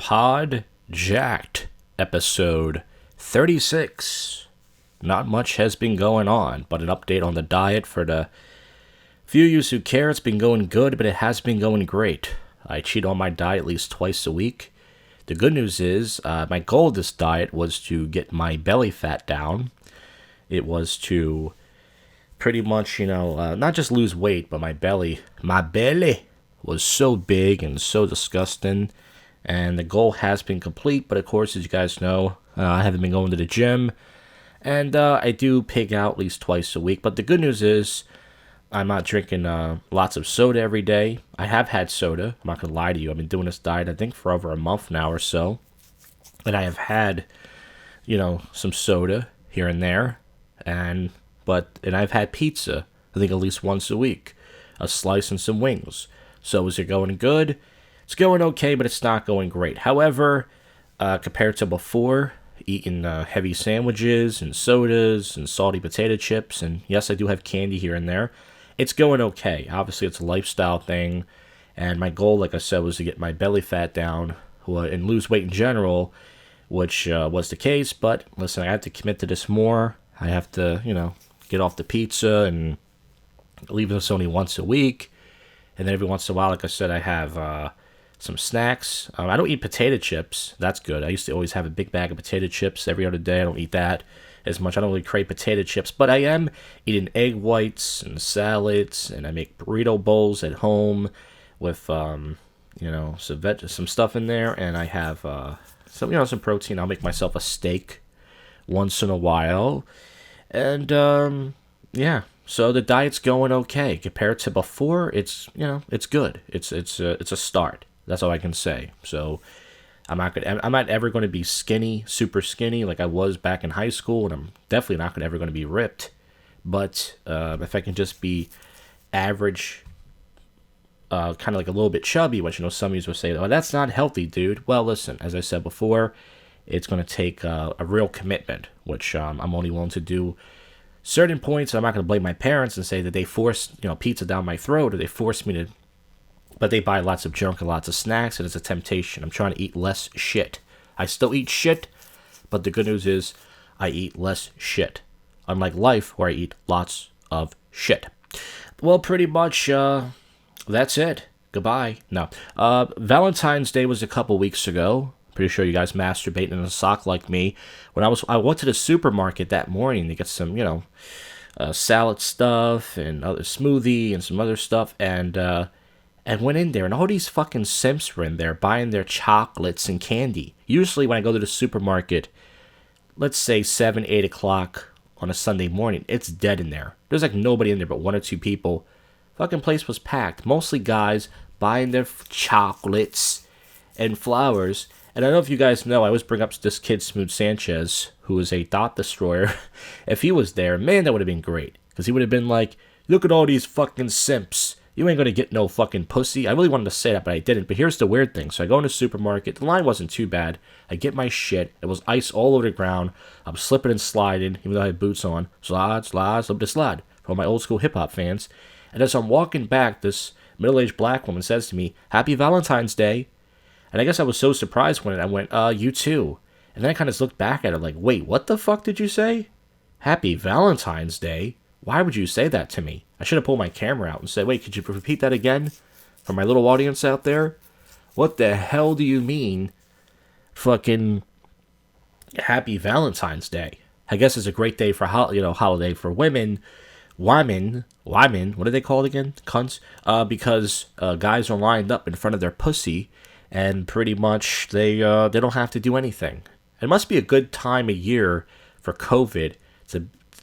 Pod Jak'd, episode 36. Not much has been going on, but an update on the diet for the few of you who care. It's been going good, but it has been going great. I cheat on my diet at least twice a week. The good news is, my goal of this diet was to get my belly fat down. It was to pretty much, not just lose weight, but my belly was so big and so disgusting. And the goal has been complete, but of course, as you guys know, I haven't been going to the gym. And I do pig out at least twice a week. But the good news is, I'm not drinking lots of soda every day. I have had soda. I'm not going to lie to you. I've been doing this diet, I think, for over a month now or so. And I have had, some soda here and there. And I've had pizza, I think, at least once a week. A slice and some wings. So is it going good? It's going okay, but it's not going great. However, compared to before, eating heavy sandwiches and sodas and salty potato chips, and yes, I do have candy here and there, it's going okay. Obviously, it's a lifestyle thing, and my goal, like I said, was to get my belly fat down and lose weight in general, which was the case. But listen, I have to commit to this more. I have to, get off the pizza and leave this only once a week. And then every once in a while, like I said, I have some snacks. I don't eat potato chips. That's good. I used to always have a big bag of potato chips every other day. I don't eat that as much. I don't really crave potato chips, but I am eating egg whites and salads, and I make burrito bowls at home with some stuff in there, and I have some protein. I'll make myself a steak once in a while, and yeah. So the diet's going okay compared to before. It's good. It's a start. That's all I can say. So I'm not ever going to be skinny, super skinny like I was back in high school, and I'm definitely not ever going to be ripped. But if I can just be average, kind of like a little bit chubby, which some of you will say, "Oh, that's not healthy, dude." Well, listen, as I said before, it's going to take a real commitment, which I'm only willing to do certain points. I'm not going to blame my parents and say that they forced pizza down my throat, or they forced me to. But they buy lots of junk and lots of snacks, and it's a temptation. I'm trying to eat less shit. I still eat shit, but the good news is I eat less shit. Unlike life, where I eat lots of shit. Well, pretty much, that's it. Goodbye. No. Valentine's Day was a couple weeks ago. Pretty sure you guys masturbating in a sock like me. I went to the supermarket that morning to get some, salad stuff and other smoothie and some other stuff, and went in there, and all these fucking simps were in there buying their chocolates and candy. Usually when I go to the supermarket, let's say 7, 8 o'clock on a Sunday morning, it's dead in there. There's like nobody in there but one or two people. Fucking place was packed. Mostly guys buying their chocolates and flowers. And I don't know if you guys know, I always bring up this kid, Smooth Sanchez, who is a thought destroyer. If he was there, man, that would have been great. Because he would have been like, look at all these fucking simps. You ain't gonna get no fucking pussy. I really wanted to say that, but I didn't. But here's the weird thing. So I go in the supermarket. The line wasn't too bad. I get my shit. It was ice all over the ground. I'm slipping and sliding, even though I had boots on. Slide, slip to slide. For all my old school hip-hop fans. And as I'm walking back, this middle-aged black woman says to me, "Happy Valentine's Day." And I guess I was so surprised when I went, you too. And then I kind of looked back at her like, wait, what the fuck did you say? Happy Valentine's Day? Why would you say that to me? I should have pulled my camera out and said, wait, could you repeat that again? For my little audience out there? What the hell do you mean, fucking Happy Valentine's Day? I guess it's a great day for, holiday for women. Women, what are they called again? Cunts? Because guys are lined up in front of their pussy, and pretty much they don't have to do anything. It must be a good time of year for COVID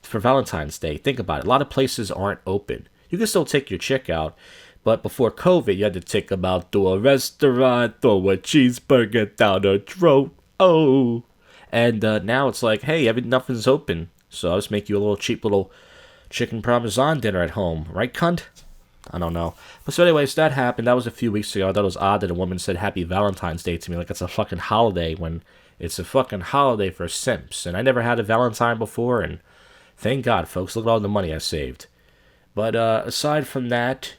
for Valentine's Day. Think about it. A lot of places aren't open. You can still take your chick out, but before COVID, you had to take them out to a restaurant, throw a cheeseburger down her throat. Oh. And now it's like, hey, nothing's open, so I'll just make you a little cheap little chicken parmesan dinner at home. Right, cunt? I don't know. But so anyways, that happened. That was a few weeks ago. I thought it was odd that a woman said Happy Valentine's Day to me like it's a fucking holiday when it's a fucking holiday for simps. And I never had a Valentine before, and thank God, folks. Look at all the money I saved. But aside from that,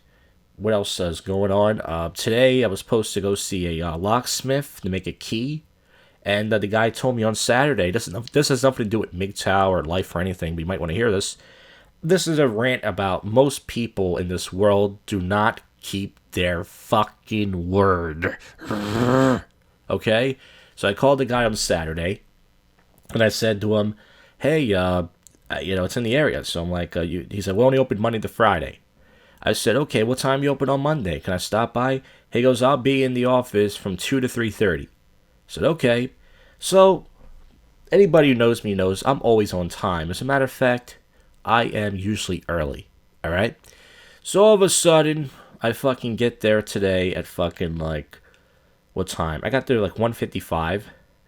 what else is going on? Today I was supposed to go see a locksmith to make a key. And the guy told me on Saturday, this has nothing to do with MGTOW or life or anything, but you might want to hear this. This is a rant about most people in this world do not keep their fucking word. Okay? So I called the guy on Saturday, and I said to him, hey, it's in the area. So I'm like, he said, we only open Monday to Friday. I said, okay, what time you open on Monday? Can I stop by? He goes, I'll be in the office from 2 to 3:30. I said, okay. So, anybody who knows me knows I'm always on time. As a matter of fact, I am usually early. Alright? So all of a sudden, I fucking get there today at fucking what time? I got there 1:55.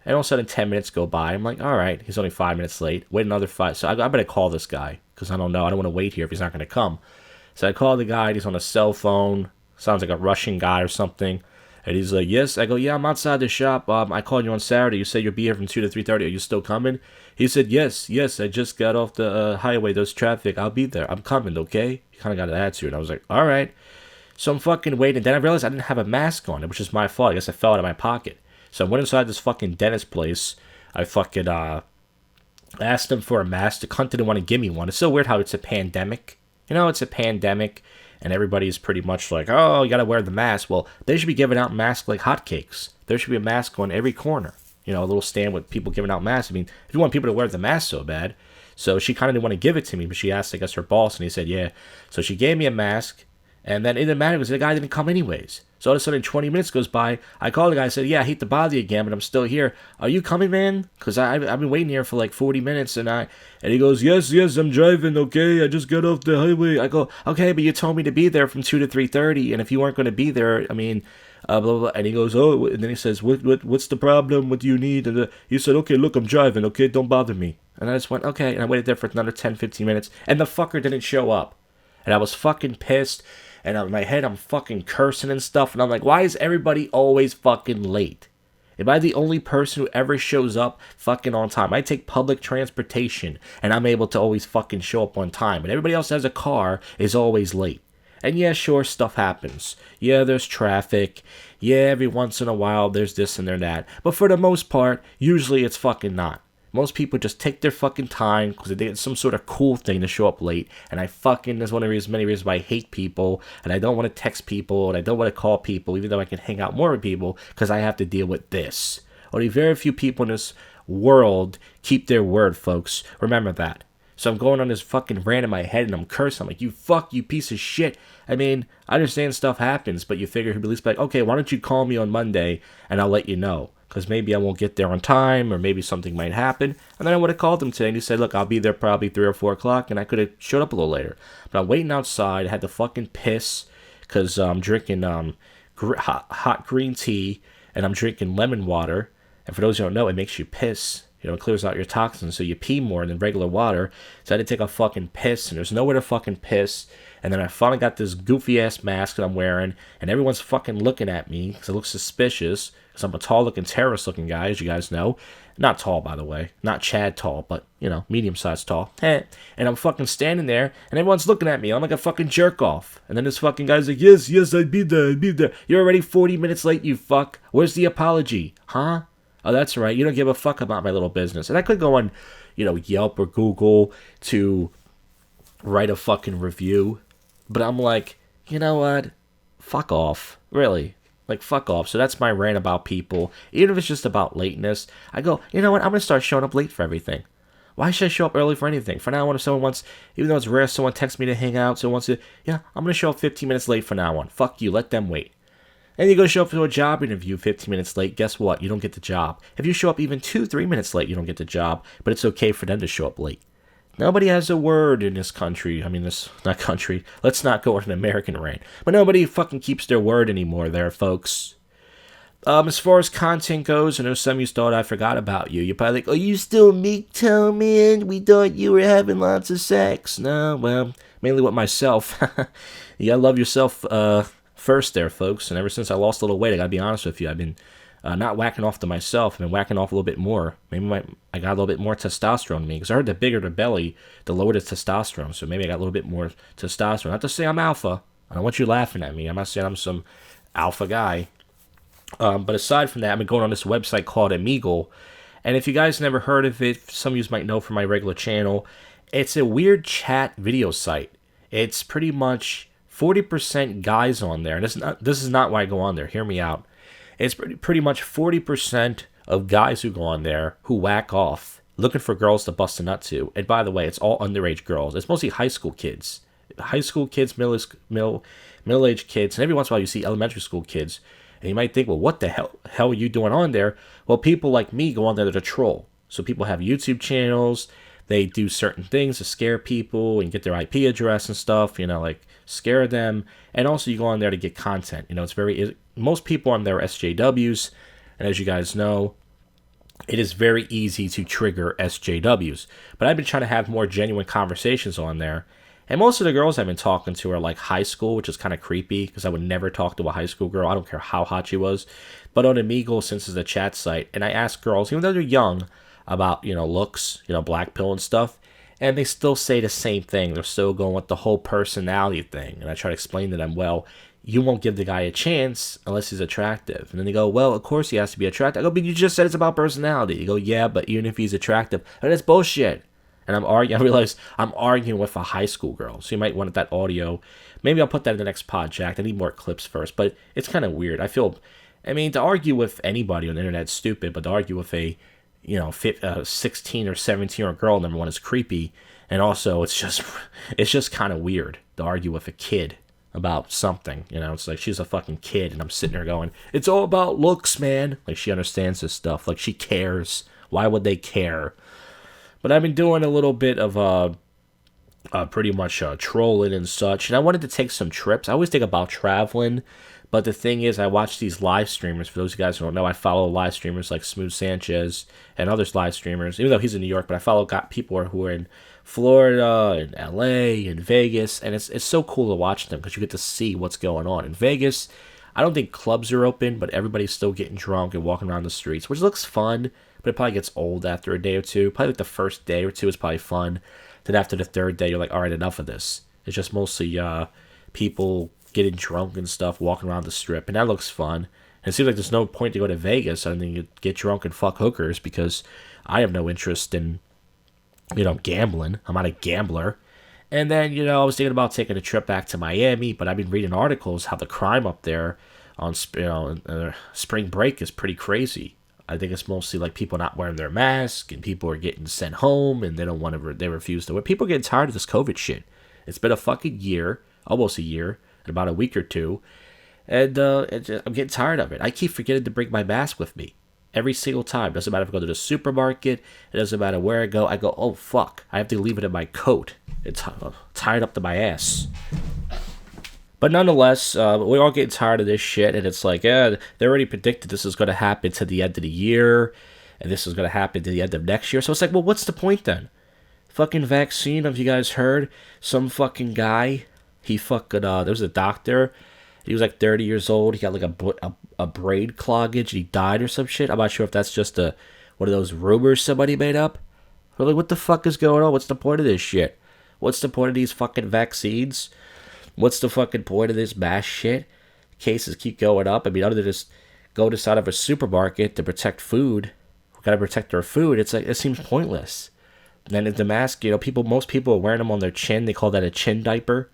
And all of a sudden 10 minutes go by. I'm like, alright, he's only 5 minutes late. Wait another 5. So I better call this guy. Because I don't know. I don't want to wait here if he's not going to come. So I call the guy. He's on a cell phone. Sounds like a Russian guy or something. And he's like, yes. I go, yeah, I'm outside the shop. I called you on Saturday. You said you'll be here from 2 to 3:30. Are you still coming? He said, yes. I just got off the highway. There's traffic. I'll be there. I'm coming, okay? He kind of got an attitude. And I was like, all right. So I'm fucking waiting. Then I realized I didn't have a mask on, which is my fault. I guess I fell out of my pocket. So I went inside this fucking dentist place. I fucking asked him for a mask. The cunt didn't want to give me one. It's so weird how it's a pandemic. It's a pandemic. And everybody's pretty much like, oh, you gotta wear the mask. Well, they should be giving out masks like hotcakes. There should be a mask on every corner. A little stand with people giving out masks. I mean, if you want people to wear the mask so bad. So she kind of didn't want to give it to me, but she asked, I guess, her boss, and he said, yeah. So she gave me a mask, and then it didn't matter because the guy didn't come anyways. So all of a sudden, 20 minutes goes by. I called the guy. I said, yeah, I hate to bother you again, but I'm still here. Are you coming, man? Because I've been waiting here for 40 minutes. And he goes, yes, I'm driving, okay? I just got off the highway. I go, okay, but you told me to be there from 2 to 3:30. And if you weren't going to be there, I mean, blah, blah, blah. And he goes, oh, and then he says, what's the problem? What do you need? And he said, okay, look, I'm driving, okay? Don't bother me. And I just went, okay. And I waited there for another 10, 15 minutes. And the fucker didn't show up. And I was fucking pissed. And in my head, I'm fucking cursing and stuff. And I'm like, why is everybody always fucking late? Am I the only person who ever shows up fucking on time? I take public transportation, and I'm able to always fucking show up on time. But everybody else that has a car is always late. And yeah, sure, stuff happens. Yeah, there's traffic. Yeah, every once in a while, there's this and there's that. But for the most part, usually it's fucking not. Most people just take their fucking time because they did some sort of cool thing to show up late. And that's one of the many reasons why I hate people. And I don't want to text people. And I don't want to call people, even though I can hang out more with people, because I have to deal with this. Only very few people in this world keep their word, folks. Remember that. So I'm going on this fucking rant in my head and I'm cursing. I'm like, you piece of shit. I mean, I understand stuff happens, but you figure he'd at least be like, okay, why don't you call me on Monday and I'll let you know. Because maybe I won't get there on time, or maybe something might happen. And then I would have called him today, and he said, look, I'll be there probably 3 or 4 o'clock, and I could have showed up a little later. But I'm waiting outside. I had to fucking piss, because I'm drinking hot green tea, and I'm drinking lemon water. And for those who don't know, it makes you piss. It clears out your toxins, so you pee more than regular water. So I had to take a fucking piss, and there's nowhere to fucking piss. And then I finally got this goofy-ass mask that I'm wearing, and everyone's fucking looking at me, because it looks suspicious. Because I'm a tall-looking, terrorist-looking guy, as you guys know. Not tall, by the way. Not Chad tall, but, medium-sized tall. And I'm fucking standing there, and everyone's looking at me. I'm like a fucking jerk-off. And then this fucking guy's like, yes, I'd be there. You're already 40 minutes late, you fuck. Where's the apology? Huh? Oh, that's right. You don't give a fuck about my little business. And I could go on, Yelp or Google to write a fucking review. But I'm like, you know what? Fuck off. Really. Fuck off. So that's my rant about people. Even if it's just about lateness, I go, you know what? I'm going to start showing up late for everything. Why should I show up early for anything? For now on, if someone wants, even though it's rare, someone texts me to hang out, someone wants to, I'm going to show up 15 minutes late for now on. Fuck you. Let them wait. And you go show up to a job interview 15 minutes late, guess what? You don't get the job. If you show up even 2-3 minutes late, you don't get the job, but it's okay for them to show up late. Nobody has a word in this country. I mean, not country. Let's not go on an American rant. But nobody fucking keeps their word anymore there, folks. As far as content goes, I know some of you thought I forgot about you. You're probably like, oh, you still MGTOW, man? We thought you were having lots of sex. No, well, mainly with myself. You gotta love yourself first there, folks. And ever since I lost a little weight, I gotta be honest with you, I've been not whacking off to myself. I've been whacking off a little bit more. Maybe I got a little bit more testosterone in me. Because I heard the bigger the belly, the lower the testosterone. So maybe I got a little bit more testosterone. Not to say I'm alpha. I don't want you laughing at me. I'm not saying I'm some alpha guy. But aside from that, I've been going on this website called Omegle. And if you guys never heard of it, some of you might know from my regular channel, it's a weird chat video site. It's pretty much 40% guys on there. And this is not why I go on there. Hear me out. It's pretty much 40% of guys who go on there who whack off, looking for girls to bust a nut to. And by the way, it's all underage girls. It's mostly high school kids. High school kids, middle-aged kids, and every once in a while you see elementary school kids. And you might think, well, what the hell are you doing on there? Well, people like me go on there to troll. So people have YouTube channels. They do certain things to scare people and get their IP address and stuff, like scare them. And also you go on there to get content. Most people on there are SJWs. And as you guys know, it is very easy to trigger SJWs. But I've been trying to have more genuine conversations on there. And most of the girls I've been talking to are like high school, which is kind of creepy because I would never talk to a high school girl. I don't care how hot she was. But on Omegle, since it's a chat site, and I ask girls, even though they're young, about, looks, black pill and stuff, and they still say the same thing. They're still going with the whole personality thing. And I try to explain to them, well, you won't give the guy a chance unless he's attractive. And then they go, well, of course he has to be attractive. I go, but you just said it's about personality. You go, yeah, but even if he's attractive, and that's bullshit. And I realize I'm arguing with a high school girl. So you might want that audio. Maybe I'll put that in the next pod, Jack. I need more clips first. But it's kind of weird. To argue with anybody on the internet is stupid. But to argue with a, 16 or 17-year-old girl, number one, is creepy. And also, it's just kind of weird to argue with a kid about something. It's like she's a fucking kid. And I'm sitting there going, it's all about looks, man. Like she understands this stuff. Like she cares. Why would they care? But I've been doing a little bit of pretty much trolling and such. And I wanted to take some trips. I always think about traveling. But the thing is, I watch these live streamers. For those of you guys who don't know, I follow live streamers like Smooth Sanchez and others live streamers. Even though he's in New York, but I follow people who are in Florida and LA and Vegas. And it's so cool to watch them because you get to see what's going on. In Vegas, I don't think clubs are open, but everybody's still getting drunk and walking around the streets, which looks fun. But it probably gets old after a day or two. Probably like the first day or two is probably fun. Then after the third day, you're like, all right, enough of this. It's just mostly people getting drunk and stuff, walking around the strip. And that looks fun. And it seems like there's no point to go to Vegas other than you get drunk and fuck hookers because I have no interest in, gambling. I'm not a gambler. And then, I was thinking about taking a trip back to Miami, but I've been reading articles how the crime up there on spring break is pretty crazy. I think it's mostly like people not wearing their mask and people are getting sent home and they refuse to wear. People are getting tired of this COVID shit. It's been a fucking year, almost a year, in about a week or two. And I'm getting tired of it. I keep forgetting to bring my mask with me every single time. Doesn't matter if I go to the supermarket. It doesn't matter where I go. I go, oh, fuck. I have to leave it in my coat. It's tied up to my ass. But nonetheless, we're all getting tired of this shit, and it's like, they already predicted this is going to happen to the end of the year, and this is going to happen to the end of next year. So it's like, well, what's the point then? Fucking vaccine, have you guys heard? Some fucking guy, there was a doctor, he was like 30 years old, he got like a braid cloggage, and he died or some shit. I'm not sure if that's just one of those rumors somebody made up. But like, what the fuck is going on? What's the point of this shit? What's the point of these fucking vaccines? What's the fucking point of this mass shit? Cases keep going up. I mean, other than just go inside of a supermarket to protect food, we gotta protect our food. It's like, it seems pointless. And then the mask, most people are wearing them on their chin. They call that a chin diaper.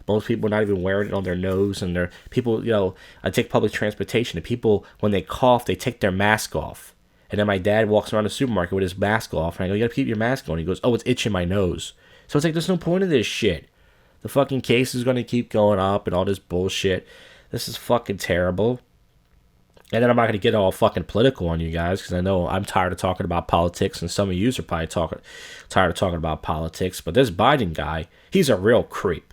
Most people are not even wearing it on their nose. And I take public transportation. And people, when they cough, they take their mask off. And then my dad walks around the supermarket with his mask off. And I go, you gotta keep your mask on. He goes, oh, it's itching my nose. So it's like, there's no point of this shit. The fucking case is going to keep going up and all this bullshit. This is fucking terrible. And then I'm not going to get all fucking political on you guys because I know I'm tired of talking about politics and some of you are probably tired of talking about politics. But this Biden guy, he's a real creep.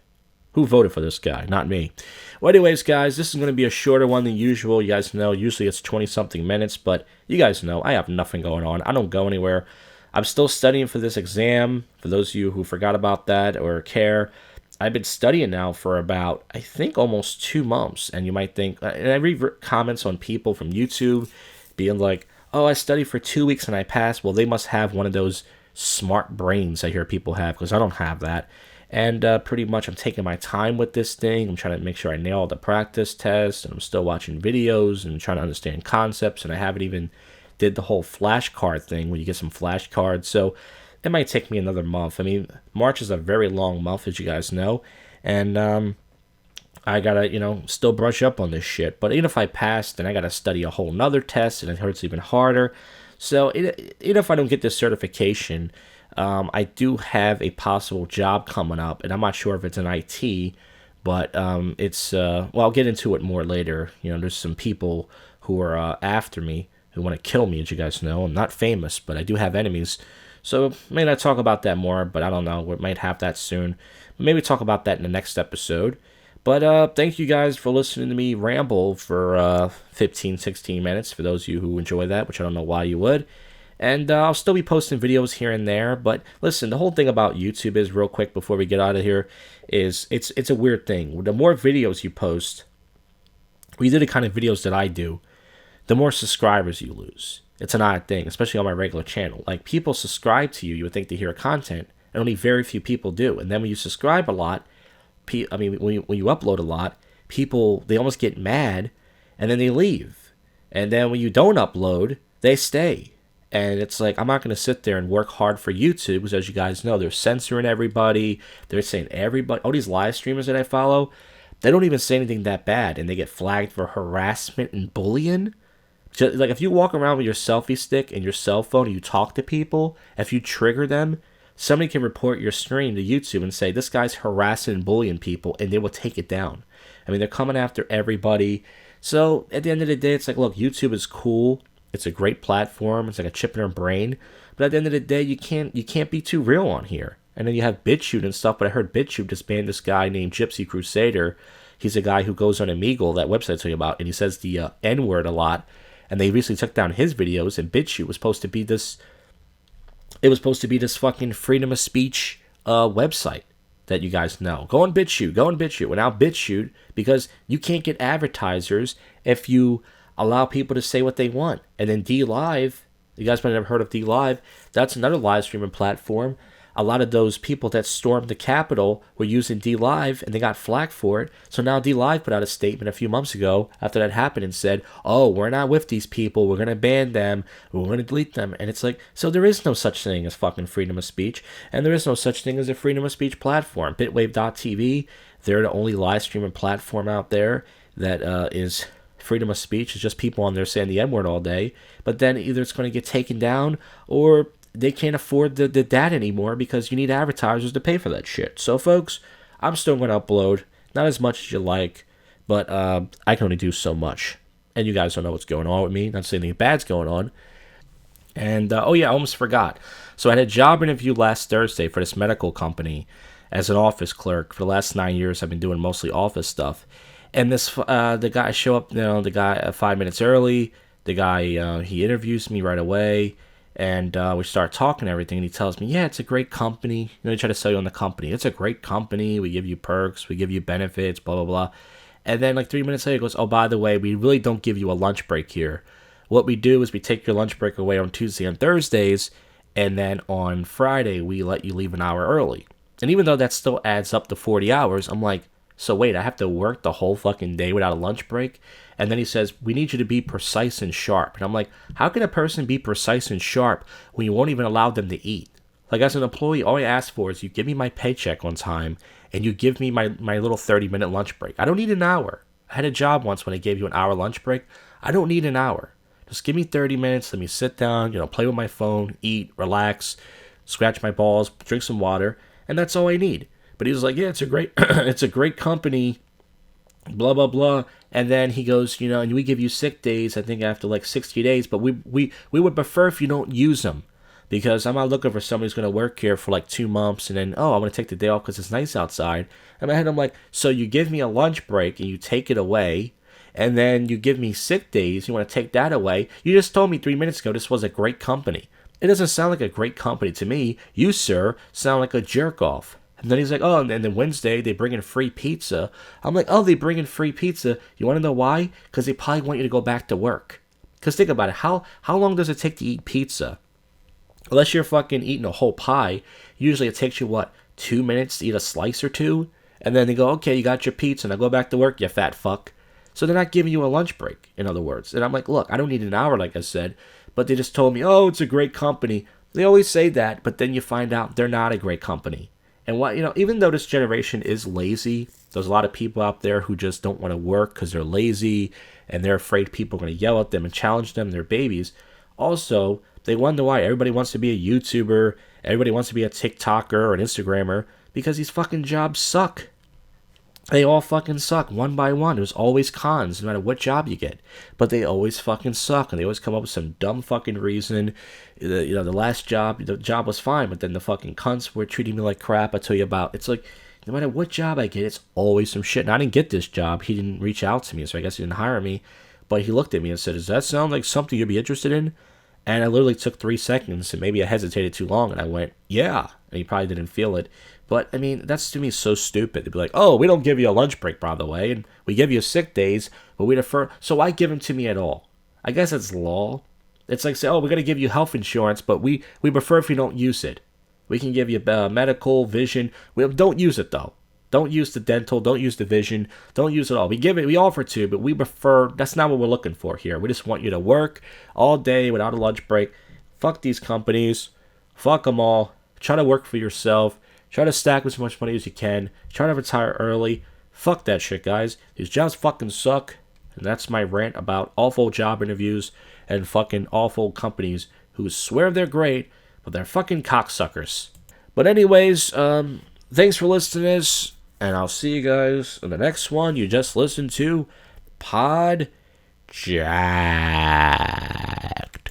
Who voted for this guy? Not me. Well, anyways, guys, this is going to be a shorter one than usual. You guys know, usually it's 20-something minutes. But you guys know, I have nothing going on. I don't go anywhere. I'm still studying for this exam. For those of you who forgot about that or care, I've been studying now for about, I think, almost 2 months. And you might think, and I read comments on people from YouTube being like, oh, I studied for 2 weeks and I passed. Well, they must have one of those smart brains I hear people have because I don't have that. And pretty much I'm taking my time with this thing. I'm trying to make sure I nail all the practice tests, and I'm still watching videos and trying to understand concepts. And I haven't even did the whole flashcard thing where you get some flashcards. So it might take me another month. I mean, March is a very long month, as you guys know. And I gotta, still brush up on this shit. But even if I pass, then I gotta study a whole nother test, and it hurts even harder. So even if I don't get this certification, I do have a possible job coming up, and I'm not sure if it's in IT, but I'll get into it more later. There's some people who are after me, who want to kill me, as you guys know. I'm not famous, but I do have enemies. So maybe I talk about that more, but I don't know. We might have that soon. Maybe talk about that in the next episode. But thank you guys for listening to me ramble for 15, 16 minutes, for those of you who enjoy that, which I don't know why you would. And I'll still be posting videos here and there. But listen, the whole thing about YouTube is, real quick before we get out of here, is it's a weird thing. The more videos you post, or you do the kind of videos that I do, the more subscribers you lose. It's an odd thing, especially on my regular channel. Like, people subscribe to you, you would think, to hear content, and only very few people do. And then when you subscribe a lot, when you upload a lot, people, they almost get mad, and then they leave. And then when you don't upload, they stay. And it's like, I'm not going to sit there and work hard for YouTube, because as you guys know, they're censoring everybody. They're saying everybody, all these live streamers that I follow, they don't even say anything that bad, and they get flagged for harassment and bullying. Just, like, if you walk around with your selfie stick and your cell phone and you talk to people, if you trigger them, somebody can report your stream to YouTube and say, this guy's harassing and bullying people, and they will take it down. I mean, they're coming after everybody. So at the end of the day, it's like, look, YouTube is cool. It's a great platform. It's like a chip in our brain. But at the end of the day, you can't be too real on here. And then you have BitChute and stuff. But I heard BitChute just banned this guy named Gypsy Crusader. He's a guy who goes on Omegle, that website I told you about, and he says the N-word a lot. And they recently took down his videos. And BitChute was supposed to be this. It was supposed to be this fucking freedom of speech website that you guys know. Go on BitChute. Well, now BitChute, because you can't get advertisers if you allow people to say what they want. And then DLive, you guys might have heard of DLive. That's another live streaming platform. A lot of those people that stormed the Capitol were using DLive, and they got flack for it. So now DLive put out a statement a few months ago after that happened and said, oh, we're not with these people. We're going to ban them. We're going to delete them. And it's like, so there is no such thing as fucking freedom of speech. And there is no such thing as a freedom of speech platform. Bitwave.tv, they're the only live streaming platform out there that is freedom of speech. It's just people on there saying the N-word all day. But then either it's going to get taken down, or they can't afford the data anymore, because you need advertisers to pay for that shit. So, folks, I'm still going to upload. Not as much as you like, but I can only do so much. And you guys don't know what's going on with me. Not saying anything bad's going on. And, I almost forgot. So I had a job interview last Thursday for this medical company as an office clerk. For the last 9 years, I've been doing mostly office stuff. And the guy show up, the guy 5 minutes early. The guy, he interviews me right away. And we start talking and everything, and he tells me, yeah, it's a great company. They try to sell you on the company. It's a great company. We give you perks. We give you benefits, blah, blah, blah. And then like 3 minutes later, he goes, oh, by the way, we really don't give you a lunch break here. What we do is we take your lunch break away on Tuesday and Thursdays, and then on Friday, we let you leave an hour early. And even though that still adds up to 40 hours, I'm like, so wait, I have to work the whole fucking day without a lunch break? And then he says, we need you to be precise and sharp. And I'm like, how can a person be precise and sharp when you won't even allow them to eat? Like, as an employee, all I ask for is you give me my paycheck on time, and you give me my little 30-minute lunch break. I don't need an hour. I had a job once when I gave you an hour lunch break. I don't need an hour. Just give me 30 minutes. Let me sit down, play with my phone, eat, relax, scratch my balls, drink some water, and that's all I need. But he was like, yeah, it's a great it's a great company, blah, blah, blah. And then he goes, and we give you sick days, I think, after like 60 days. But we would prefer if you don't use them, because I'm not looking for somebody who's going to work here for like 2 months and then, oh, I'm going to take the day off because it's nice outside. And I had him like, so you give me a lunch break and you take it away, and then you give me sick days, you want to take that away. You just told me 3 minutes ago this was a great company. It doesn't sound like a great company to me. You, sir, sound like a jerk-off. And then he's like, oh, and then Wednesday they bring in free pizza. I'm like, oh, they bring in free pizza. You want to know why? Because they probably want you to go back to work. Because think about it. How long does it take to eat pizza? Unless you're fucking eating a whole pie, usually it takes you, 2 minutes to eat a slice or two, and then they go, okay, you got your pizza, now go back to work, you fat fuck. So they're not giving you a lunch break, in other words. And I'm like, look, I don't need an hour, like I said, but they just told me, oh, it's a great company. They always say that, but then you find out they're not a great company. And what, even though this generation is lazy, there's a lot of people out there who just don't want to work because they're lazy and they're afraid people are going to yell at them and challenge them, they're babies. Also, they wonder why everybody wants to be a YouTuber, everybody wants to be a TikToker or an Instagrammer, because these fucking jobs suck. They all fucking suck, one by one. There's always cons, no matter what job you get. But they always fucking suck, and they always come up with some dumb fucking reason. The last job, the job was fine, but then the fucking cunts were treating me like crap. I tell you about. It's like, no matter what job I get, it's always some shit. And I didn't get this job. He didn't reach out to me, so I guess he didn't hire me. But he looked at me and said, does that sound like something you'd be interested in? And I literally took 3 seconds, and maybe I hesitated too long, and I went, yeah. And he probably didn't feel it. But, I mean, that's to me so stupid. They'd be like, oh, we don't give you a lunch break, by the way, and we give you sick days, but we defer. So why give them to me at all? I guess it's law. It's like, say, oh, we're going to give you health insurance, but we prefer if you don't use it. We can give you medical, vision. Don't use it, though. Don't use the dental. Don't use the vision. Don't use it all. We offer to, but we prefer. That's not what we're looking for here. We just want you to work all day without a lunch break. Fuck these companies. Fuck them all. Try to work for yourself. Try to stack as much money as you can. Try to retire early. Fuck that shit, guys. These jobs fucking suck. And that's my rant about awful job interviews and fucking awful companies who swear they're great, but they're fucking cocksuckers. But anyways, thanks for listening to this, and I'll see you guys in the next one. You just listened to Pod Jack.